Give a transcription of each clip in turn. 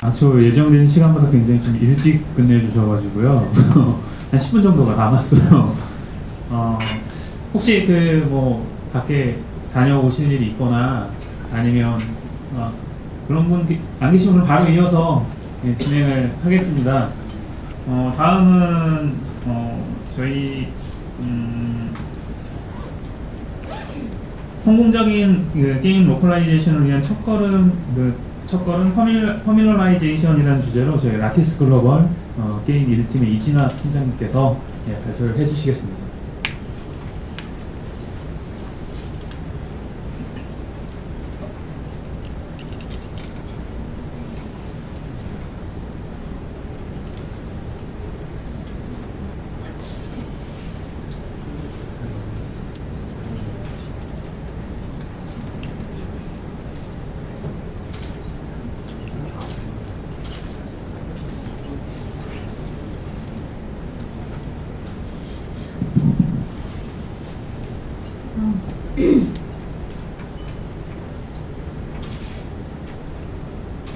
저 예정된 시간보다 굉장히 좀 일찍 끝내주셔가지고요. 한 10분 정도가 남았어요. 혹시 밖에 다녀오실 일이 있거나 아니면 그런 분 안 계시면 바로 이어서 진행을 하겠습니다. 다음은 저희 성공적인 게임 로컬라이제이션을 위한 첫걸음 퍼밀러라이제이션이라는 주제로 저희 라티스 글로벌 게임 1팀의 이진아 팀장님께서 발표를 해주시겠습니다.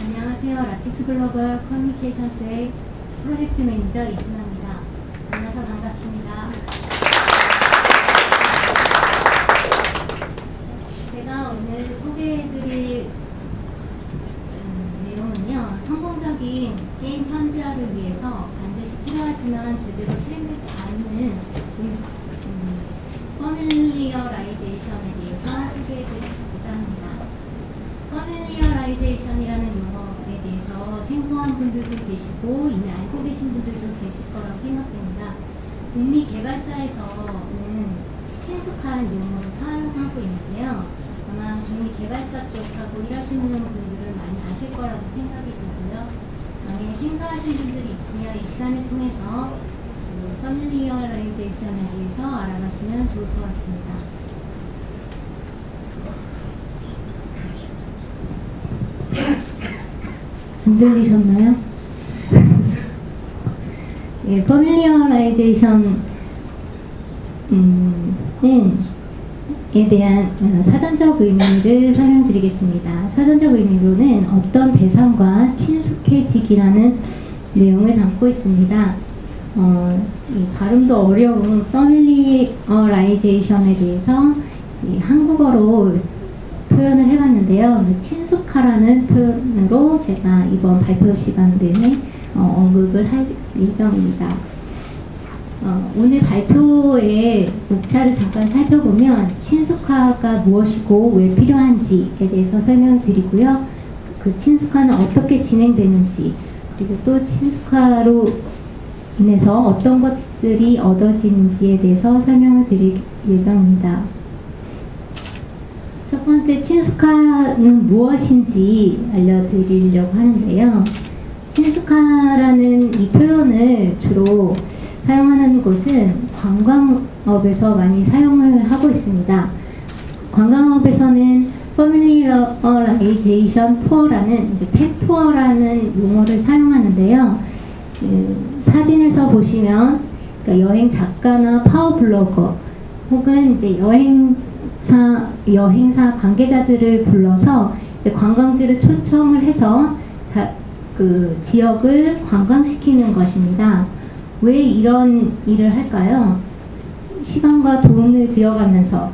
안녕하세요. 라티스 글로벌 커뮤니케이션스의 프로젝트 매니저 이진아입니다. 만나서 반갑습니다. 제가 오늘 소개해드릴 내용은요, 성공적인 게임 현지화를 위해서 반드시 필요하지만 제대로 실행되지 않는 퍼밀리어라이제이션에 대해서 소개해드리고자 합니다. 퍼밀리어라이제이션이라는 용어에 대해서 생소한 분들도 계시고 이미 알고 계신 분들도 계실 거라고 생각됩니다. 북미 개발사에서는 친숙한 용어로 사용하고 있는데요. 아마 북미 개발사 쪽하고 일하시는 분들은 많이 아실 거라고 생각이 들고요. 만약에 생소하신 분들이 있으면 이 시간을 통해서 퍼밀리어라이제이션에 대해서 알아가시면 좋을 것 같습니다. 안 들리셨나요? 예, 퍼밀리어라이제이션에 대한 사전적 의미를 설명드리겠습니다. 사전적 의미로는 어떤 대상과 친숙해지기라는 내용을 담고 있습니다. 이 발음도 어려운 퍼밀리어라이제이션에 대해서 한국어로 표현을 해봤는데요. 친숙하라는 표현으로 제가 이번 발표 시간 내내 언급을 할 예정입니다. 오늘 발표의 목차를 잠깐 살펴보면 친숙화가 무엇이고 왜 필요한지에 대해서 설명을 드리고요. 그 친숙화는 어떻게 진행되는지, 그리고 또 친숙화로 인해서 어떤 것들이 얻어지는지에 대해서 설명을 드릴 예정입니다. 첫 번째, 친숙화는 무엇인지 알려드리려고 하는데요. 친숙화라는 이 표현을 주로 사용하는 곳은 관광업에서 많이 사용을 하고 있습니다. 관광업에서는 퍼밀리어라이제이션 투어라는 팸 투어라는 용어를 사용하는데요. 사진에서 보시면 그러니까 여행 작가나 파워블로거 혹은 이제 여행사 관계자들을 불러서 관광지를 초청을 해서 그 지역을 관광시키는 것입니다. 왜 이런 일을 할까요? 시간과 돈을 들여가면서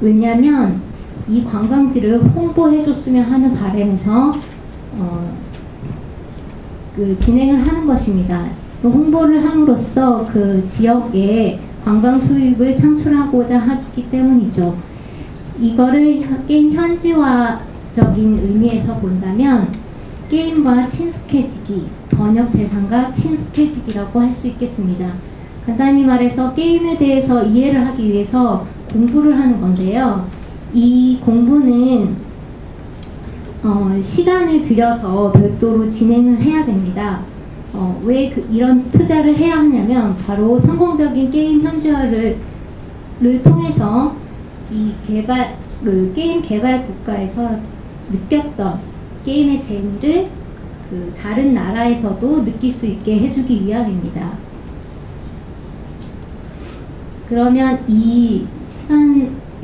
왜냐하면 이 관광지를 홍보해줬으면 하는 바람에서 진행을 하는 것입니다. 홍보를 함으로써 그 지역에 관광 수입을 창출하고자 하기 때문이죠. 이거를 게임 현지화적인 의미에서 본다면 게임과 친숙해지기, 번역 대상과 친숙해지기라고 할 수 있겠습니다. 간단히 말해서 게임에 대해서 이해를 하기 위해서 공부를 하는 건데요. 이 공부는 시간을 들여서 별도로 진행을 해야 됩니다. 왜 이런 투자를 해야 하냐면 바로 성공적인 게임 현지화를 통해서 이 게임 개발 국가에서 느꼈던 게임의 재미를 다른 나라에서도 느낄 수 있게 해주기 위함입니다. 그러면 이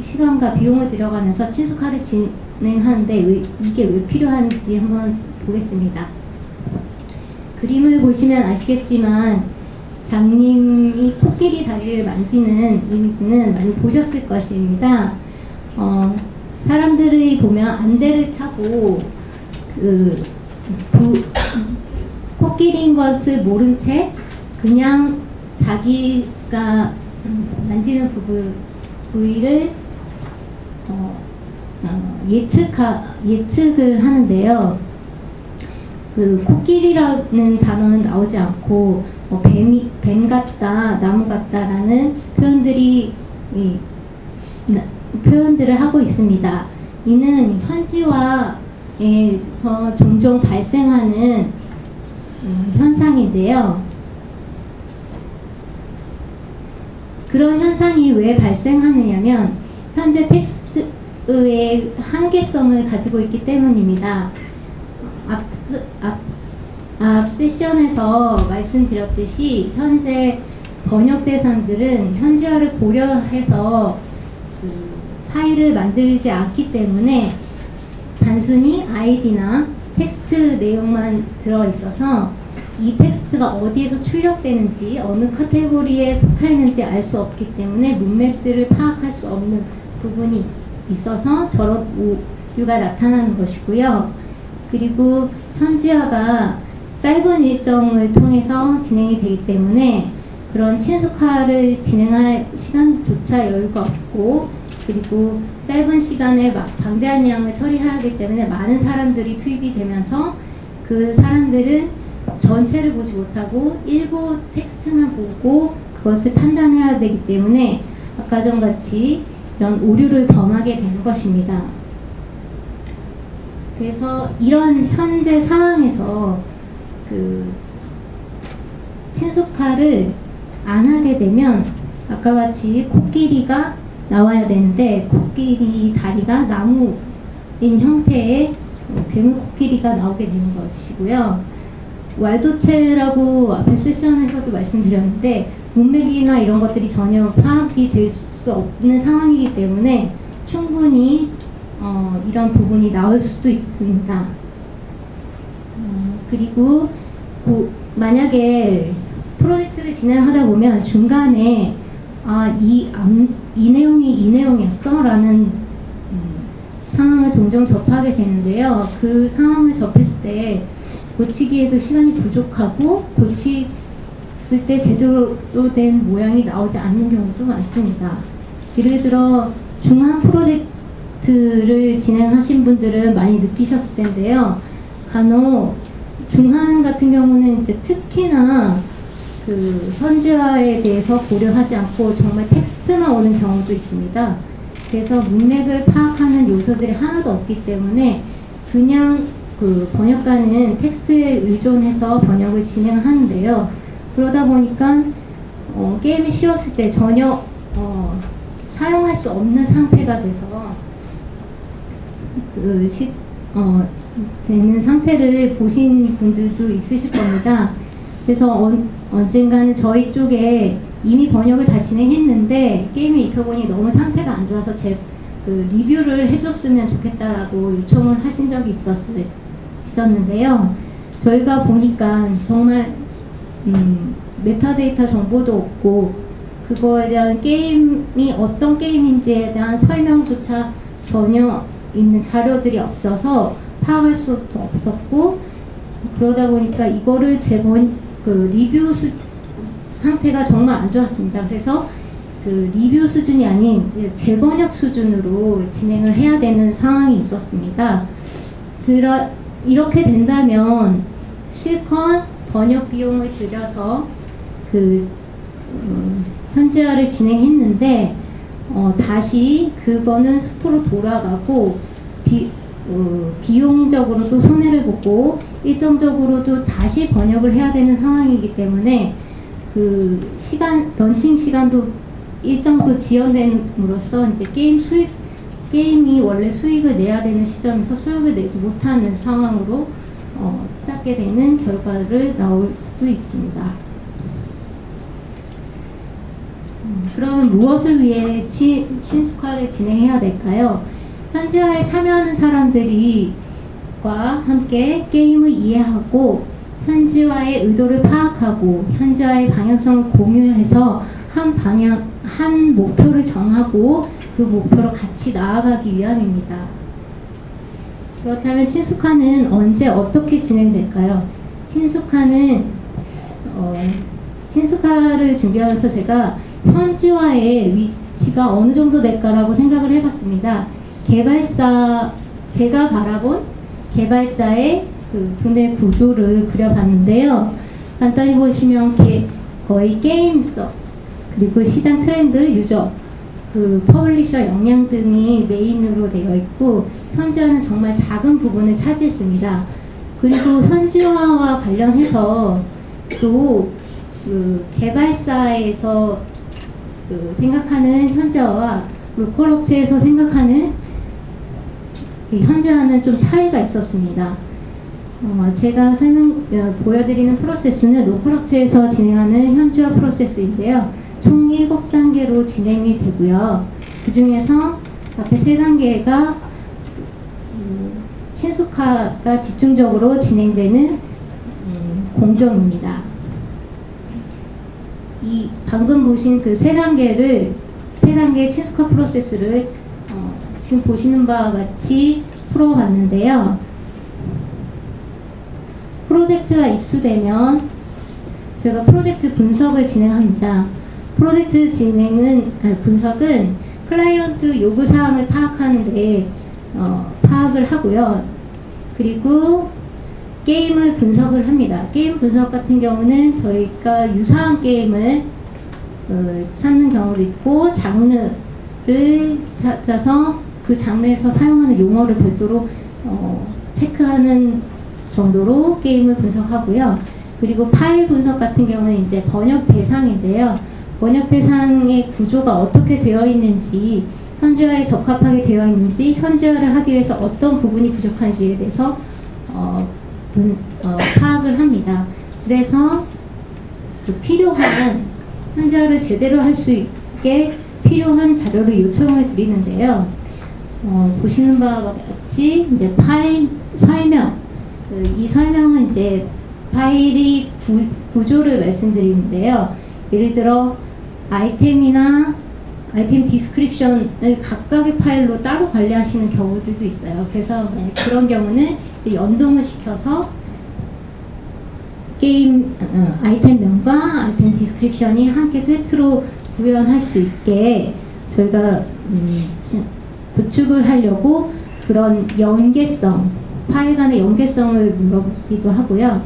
시간과 비용을 들여가면서 친숙화를 진행하는데 이게 왜 필요한지 한번 보겠습니다. 그림을 보시면 아시겠지만 장님이 코끼리 다리를 만지는 이미지는 많이 보셨을 것입니다. 사람들이 보면 안대를 차고 코끼리인 것을 모른 채 그냥 자기가 만지는 부위를 예측을 하는데요. 그 코끼리라는 단어는 나오지 않고 뱀 같다, 나무 같다라는 표현들을 하고 있습니다. 이는 현지화에서 종종 발생하는 현상인데요. 그런 현상이 왜 발생하느냐면 현재 텍스트의 한계성을 가지고 있기 때문입니다. 앞 세션에서 말씀드렸듯이 현재 번역 대상들은 현지화를 고려해서 파일을 만들지 않기 때문에 단순히 아이디나 텍스트 내용만 들어있어서 이 텍스트가 어디에서 출력되는지 어느 카테고리에 속해 있는지 알 수 없기 때문에 문맥들을 파악할 수 없는 부분이 있어서 저런 오류가 나타나는 것이고요. 그리고 현지화가 짧은 일정을 통해서 진행이 되기 때문에 그런 친숙화를 진행할 시간조차 여유가 없고, 그리고 짧은 시간에 방대한 양을 처리해야 하기 때문에 많은 사람들이 투입이 되면서 그 사람들은 전체를 보지 못하고 일부 텍스트만 보고 그것을 판단해야 되기 때문에 아까 전같이 이런 오류를 범하게 되는 것입니다. 그래서 이런 현재 상황에서 친숙화를 안 하게 되면 아까 같이 코끼리가 나와야 되는데 코끼리 다리가 나무인 형태의 괴물 코끼리가 나오게 되는 것이고요. 왈도체라고 앞에 세션에서도 말씀드렸는데 문맥이나 이런 것들이 전혀 파악이 될 수 없는 상황이기 때문에 충분히 이런 부분이 나올 수도 있습니다. 그리고 만약에 프로젝트를 진행하다 보면 중간에 이 내용이 이 내용이었어? 라는 상황을 종종 접하게 되는데요. 그 상황을 접했을 때 고치기에도 시간이 부족하고 고쳤을 때 제대로 된 모양이 나오지 않는 경우도 많습니다. 예를 들어 중한 프로젝트를 진행하신 분들은 많이 느끼셨을 텐데요. 간혹 중한 같은 경우는 이제 특히나 그 현지화에 대해서 고려하지 않고 정말 텍스트만 오는 경우도 있습니다. 그래서 문맥을 파악하는 요소들이 하나도 없기 때문에 그냥 그 번역가는 텍스트에 의존해서 번역을 진행하는데요. 그러다 보니까 게임이 쉬웠을 때 전혀 사용할 수 없는 상태가 돼서 되는 상태를 보신 분들도 있으실 겁니다. 그래서 언젠가는 저희 쪽에 이미 번역을 다 진행했는데 게임을 입혀보니 너무 상태가 안 좋아서 리뷰를 해줬으면 좋겠다라고 요청을 하신 적이 있었는데요. 저희가 보니까 정말 메타데이터 정보도 없고 그거에 대한 게임이 어떤 게임인지에 대한 설명조차 전혀 있는 자료들이 없어서 파악할 수도 없었고, 그러다 보니까 이거를 리뷰 상태가 정말 안 좋았습니다. 그래서 리뷰 수준이 아닌 재번역 수준으로 진행을 해야 되는 상황이 있었습니다. 이렇게 된다면 실컷 번역 비용을 들여서 현지화를 진행했는데 다시 그거는 숲으로 돌아가고 비용적으로도 손해를 보고 일정적으로도 다시 번역을 해야 되는 상황이기 때문에 런칭 시간도 일정도 지연됨으로써 이제 게임이 원래 수익을 내야 되는 시점에서 수익을 내지 못하는 상황으로 치닫게 되는 결과를 나올 수도 있습니다. 그러면 무엇을 위해 친숙화를 진행해야 될까요? 현지화에 참여하는 사람들과 함께 게임을 이해하고 현지와의 의도를 파악하고 현지와의 방향성을 공유해서 한 목표를 정하고 그 목표로 같이 나아가기 위함입니다. 그렇다면 친숙화는 언제 어떻게 진행될까요? 친숙화를 준비하면서 제가 현지화의 위치가 어느 정도 될까라고 생각을 해봤습니다. 제가 바라본 개발자의 그 두뇌 구조를 그려봤는데요. 간단히 보시면 거의 게임성, 그리고 시장 트렌드, 유저, 그 퍼블리셔 역량 등이 메인으로 되어 있고, 현지화는 정말 작은 부분을 차지했습니다. 그리고 현지화와 관련해서 또 그 개발사에서 그 생각하는 현지화와 로컬 업체에서 생각하는 현지화는 좀 차이가 있었습니다. 제가 보여드리는 프로세스는 로컬 업체에서 진행하는 현지화 프로세스인데요. 총 7단계로 진행이 되고요. 그 중에서 앞에 3단계가 친숙화가 집중적으로 진행되는 공정입니다. 이 방금 보신 그 3단계의 친숙화 프로세스를 지금 보시는 바와 같이 풀어봤는데요. 프로젝트가 입수되면 저희가 프로젝트 분석을 진행합니다. 프로젝트 분석은 클라이언트 요구사항을 파악하는데 파악을 하고요. 그리고 게임을 분석을 합니다. 게임 분석 같은 경우는 저희가 유사한 게임을 찾는 경우도 있고, 장르를 찾아서 그 장르에서 사용하는 용어를 별도로 체크하는 정도로 게임을 분석하고요. 그리고 파일 분석 같은 경우는 이제 번역 대상인데요. 번역 대상의 구조가 어떻게 되어 있는지, 현지화에 적합하게 되어 있는지, 현지화를 하기 위해서 어떤 부분이 부족한지에 대해서 파악을 합니다. 그래서 그 필요한 현지화를 제대로 할 수 있게 필요한 자료를 요청을 드리는데요. 보시는 바와 같이 이제 파일 설명, 이 설명은 이제 파일이 구조를 말씀드리는데요. 예를 들어 아이템이나 아이템 디스크립션을 각각의 파일로 따로 관리하시는 경우들도 있어요. 그래서 그런 경우는 연동을 시켜서 게임 아이템명과 아이템 디스크립션이 함께 세트로 구현할 수 있게 저희가 구축을 하려고 그런 연계성, 파일 간의 연계성을 물어보기도 하고요.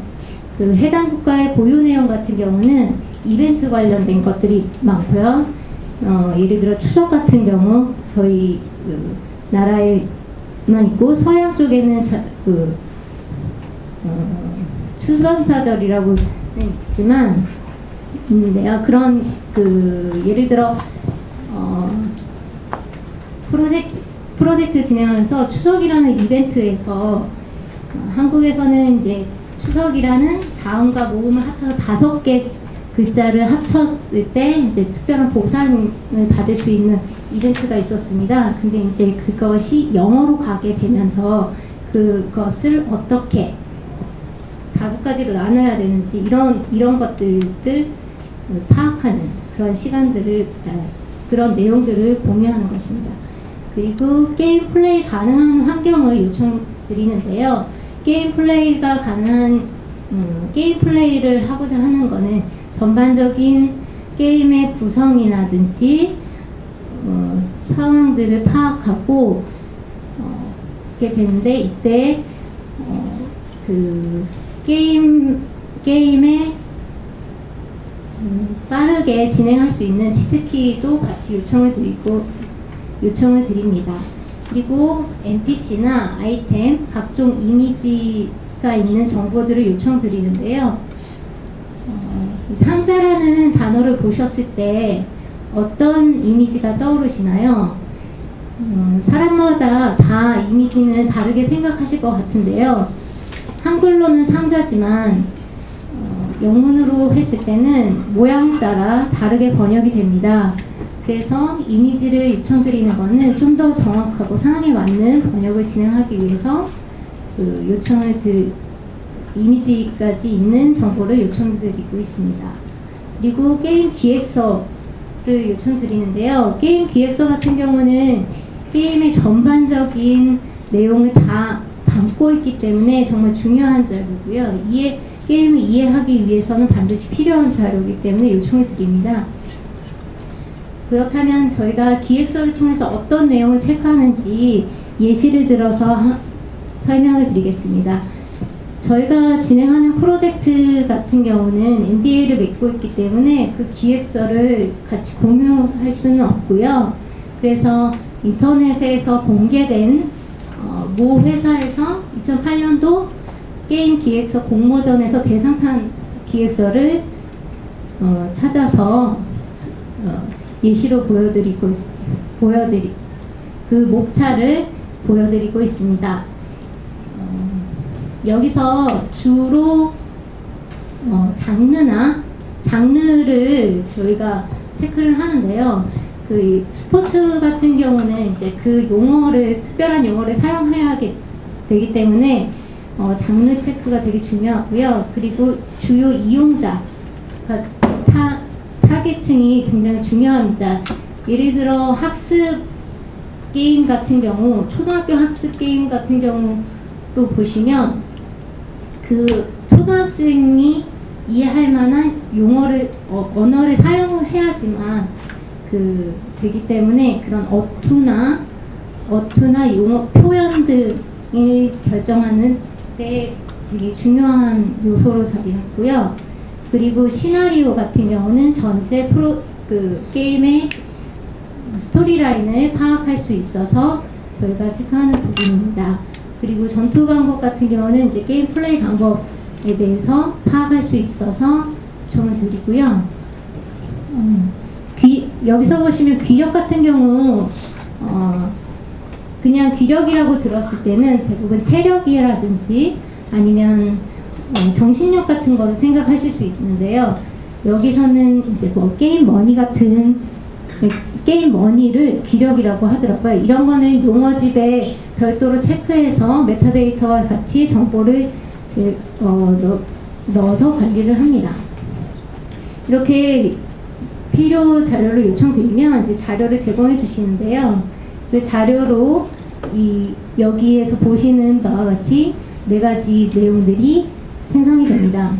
그 해당 국가의 고유 내용 같은 경우는 이벤트 관련된 것들이 많고요. 예를 들어 추석 같은 경우 저희 그 나라에만 있고, 서양 쪽에는 추수감사절이라고 있지만 있는데요. 그런 예를 들어 프로젝트 진행하면서 추석이라는 이벤트에서 한국에서는 이제 추석이라는 자음과 모음을 합쳐서 5개 글자를 합쳤을 때 이제 특별한 보상을 받을 수 있는 이벤트가 있었습니다. 근데 이제 그것이 영어로 가게 되면서 그것을 어떻게 5가지로 나눠야 되는지 이런 것들을 파악하는 그런 시간들을 그런 내용들을 공유하는 것입니다. 그리고 게임 플레이 가능한 환경을 요청드리는데요. 게임 플레이가 가능한 게임 플레이를 하고자 하는 것은 전반적인 게임의 구성이라든지 상황들을 파악하고 이렇게 되는데, 이때 그 게임에 빠르게 진행할 수 있는 치트키도 같이 요청을 드립니다. 그리고 NPC나 아이템, 각종 이미지가 있는 정보들을 요청드리는데요. 상자라는 단어를 보셨을 때 어떤 이미지가 떠오르시나요? 사람마다 다 이미지는 다르게 생각하실 것 같은데요. 한글로는 상자지만 영문으로 했을 때는 모양에 따라 다르게 번역이 됩니다. 그래서 이미지를 요청드리는 것은 좀 더 정확하고 상황에 맞는 번역을 진행하기 위해서 요청을 이미지까지 있는 정보를 요청드리고 있습니다. 그리고 게임 기획서를 요청드리는데요. 게임 기획서 같은 경우는 게임의 전반적인 내용을 다 담고 있기 때문에 정말 중요한 자료고요. 게임을 이해하기 위해서는 반드시 필요한 자료이기 때문에 요청을 드립니다. 그렇다면 저희가 기획서를 통해서 어떤 내용을 체크하는지 예시를 들어서 설명을 드리겠습니다. 저희가 진행하는 프로젝트 같은 경우는 NDA를 맺고 있기 때문에 그 기획서를 같이 공유할 수는 없고요. 그래서 인터넷에서 공개된 모 회사에서 2008년도 게임 기획서 공모전에서 대상 탄 기획서를 찾아서 예시로 그 목차를 보여드리고 있습니다. 여기서 주로 장르를 저희가 체크를 하는데요. 그 스포츠 같은 경우는 이제 그 특별한 용어를 사용해야 되기 때문에 장르 체크가 되게 중요하고요. 그리고 주요 이용자, 타겟층이 굉장히 중요합니다. 예를 들어 학습 게임 같은 경우, 초등학교 학습 게임 같은 경우로 보시면 그 초등학생이 이해할 만한 언어를 사용을 해야지만 되기 때문에 그런 어투나 용어 표현 등을 결정하는 데 되게 중요한 요소로 자리했고요. 그리고 시나리오 같은 경우는 전체 게임의 스토리라인을 파악할 수 있어서 저희가 체크하는 부분입니다. 그리고 전투 방법 같은 경우는 이제 게임 플레이 방법에 대해서 파악할 수 있어서 요청을 드리고요. 여기서 보시면 귀력 같은 경우 그냥 귀력이라고 들었을 때는 대부분 체력이라든지 아니면 정신력 같은 거를 생각하실 수 있는데요. 여기서는 이제 게임 머니를 기력이라고 하더라고요. 이런 거는 용어집에 별도로 체크해서 메타데이터와 같이 정보를 넣어서 관리를 합니다. 이렇게 필요 자료를 요청드리면 이제 자료를 제공해 주시는데요. 그 자료로 여기에서 보시는 바와 같이 4가지 내용들이 생성이 됩니다.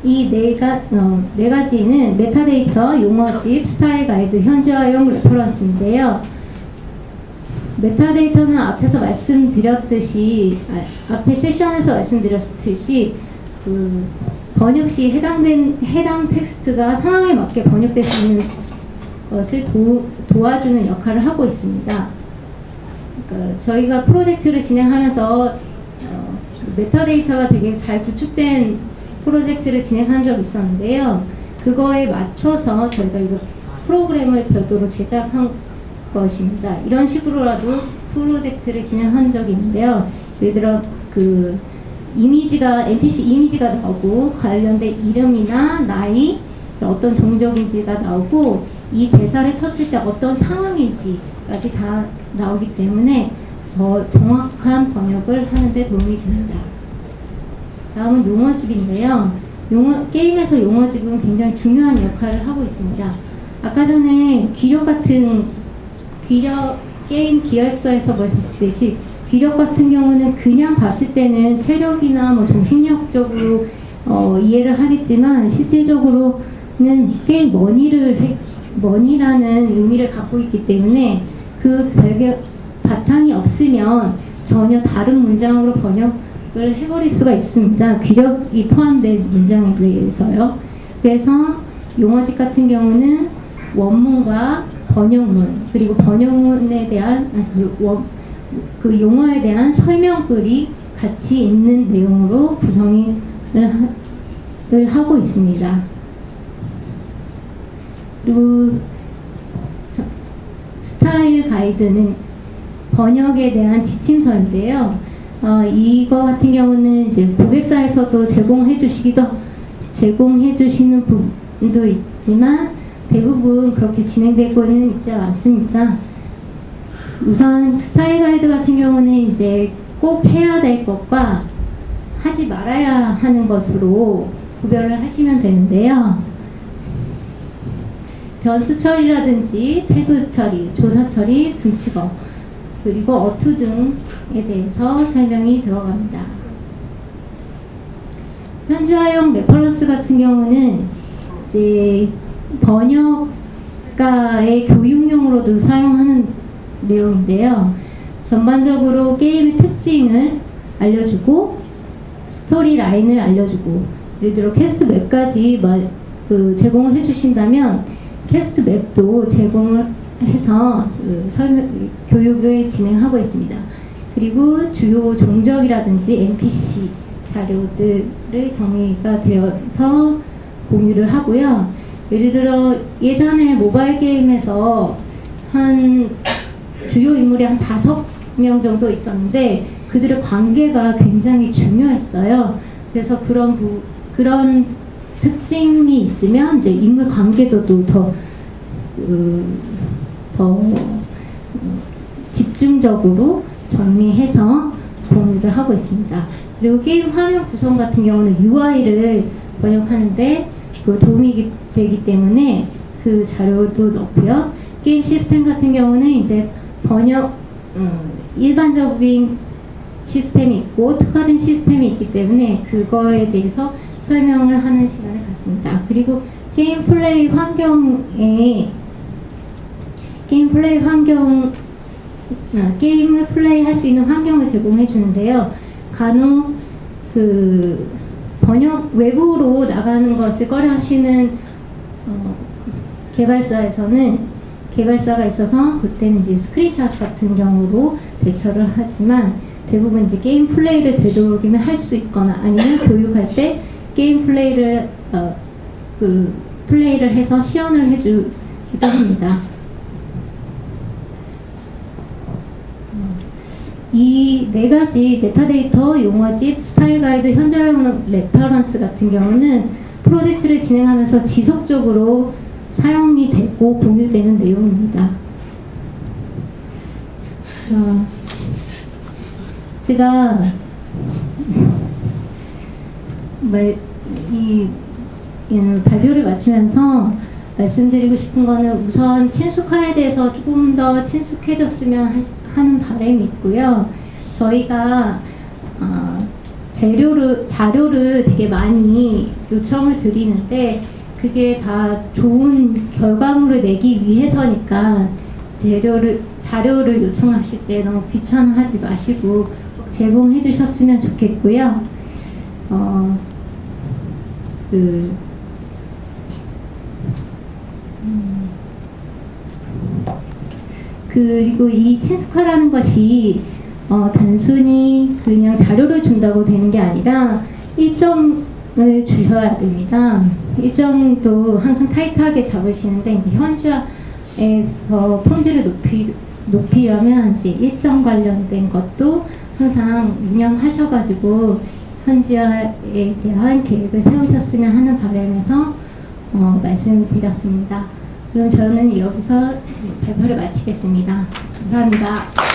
이 네 가지는 메타데이터, 용어집, 스타일 가이드, 현지화용 레퍼런스인데요. 메타데이터는 앞에 세션에서 말씀드렸듯이 번역 시 해당 텍스트가 상황에 맞게 번역될 수 있는 것을 도와주는 역할을 하고 있습니다. 그러니까 저희가 프로젝트를 진행하면서 메타데이터가 되게 잘 구축된 프로젝트를 진행한 적이 있었는데요. 그거에 맞춰서 저희가 이거 프로그램을 별도로 제작한 것입니다. 이런 식으로라도 프로젝트를 진행한 적이 있는데요. 예를 들어 NPC 이미지가 나오고 관련된 이름이나 나이, 어떤 종족인지가 나오고 이 대사를 쳤을 때 어떤 상황인지까지 다 나오기 때문에 더 정확한 번역을 하는 데 도움이 됩니다. 다음은 용어집인데요. 게임에서 용어집은 굉장히 중요한 역할을 하고 있습니다. 아까 전에 게임 기획서에서 보셨듯이 귀력 같은 경우는 그냥 봤을 때는 체력이나 정신력적으로 이해를 하겠지만 실질적으로는 게임 머니라는 의미를 갖고 있기 때문에 그 바탕이 없으면 전혀 다른 문장으로 번역을 해버릴 수가 있습니다. 귀력이 포함된 문장에 대해서요. 그래서 용어집 같은 경우는 원문과 번역문, 그리고 번역문에 대한 그 용어에 대한 설명글이 같이 있는 내용으로 구성을 하고 있습니다. 그리고 스타일 가이드는 번역에 대한 지침서인데요. 이거 같은 경우는 이제 고객사에서도 제공해 주시는 부분도 있지만 대부분 그렇게 진행되고는 있지 않습니다. 우선 스타일 가이드 같은 경우는 이제 꼭 해야 될 것과 하지 말아야 하는 것으로 구별을 하시면 되는데요. 변수 처리라든지 태그 처리, 조사 처리, 금칙어, 그리고 어투 등에 대해서 설명이 들어갑니다. 현주화용 레퍼런스 같은 경우는 이제 번역가의 교육용으로도 사용하는 내용인데요. 전반적으로 게임의 특징을 알려주고 스토리 라인을 알려주고, 예를 들어 캐스트 맵까지 제공을 해주신다면 캐스트 맵도 제공을 해서 교육을 진행하고 있습니다. 그리고 주요 종적이라든지 NPC 자료들의 정리가 되어서 공유를 하고요. 예를 들어 예전에 모바일 게임에서 한 주요 인물이 한 5명 정도 있었는데 그들의 관계가 굉장히 중요했어요. 그래서 그런 특징이 있으면 이제 인물 관계도 더 집중적으로 정리해서 공유를 하고 있습니다. 그리고 게임 화면 구성 같은 경우는 UI를 번역하는데 도움이 되기 때문에 그 자료도 넣고요. 게임 시스템 같은 경우는 이제 일반적인 시스템이 있고 특화된 시스템이 있기 때문에 그거에 대해서 설명을 하는 시간을 갖습니다. 그리고 게임 플레이 게임을 플레이할 수 있는 환경을 제공해 주는데요. 간혹 번역 외부로 나가는 것을 꺼려하시는 개발사가 있어서 그때는 이제 스크린샷 같은 경우로 대처를 하지만 대부분 이제 게임 플레이를 되도록이면 할 수 있거나 아니면 교육할 때 게임 플레이를 플레이를 해서 시연을 해주기도 합니다. 이 4가지 메타데이터, 용어집, 스타일 가이드, 현저용 레퍼런스 같은 경우는 프로젝트를 진행하면서 지속적으로 사용이 되고 공유되는 내용입니다. 제가 이 발표를 마치면서 말씀드리고 싶은 거는 우선 친숙화에 대해서 조금 더 친숙해졌으면 하는 바람이 있고요. 저희가 자료를 되게 많이 요청을 드리는데 그게 다 좋은 결과물을 내기 위해서니까 자료를 요청하실 때 너무 귀찮아하지 마시고 꼭 제공해 주셨으면 좋겠고요. 그리고 이 친숙화라는 것이 단순히 그냥 자료를 준다고 되는 게 아니라 일정을 주셔야 됩니다. 일정도 항상 타이트하게 잡으시는데 이제 현주화에서 품질을 높이려면 이제 일정 관련된 것도 항상 유념하셔가지고 현주화에 대한 계획을 세우셨으면 하는 바람에서 말씀을 드렸습니다. 그럼 저는 여기서 발표를 마치겠습니다. 감사합니다.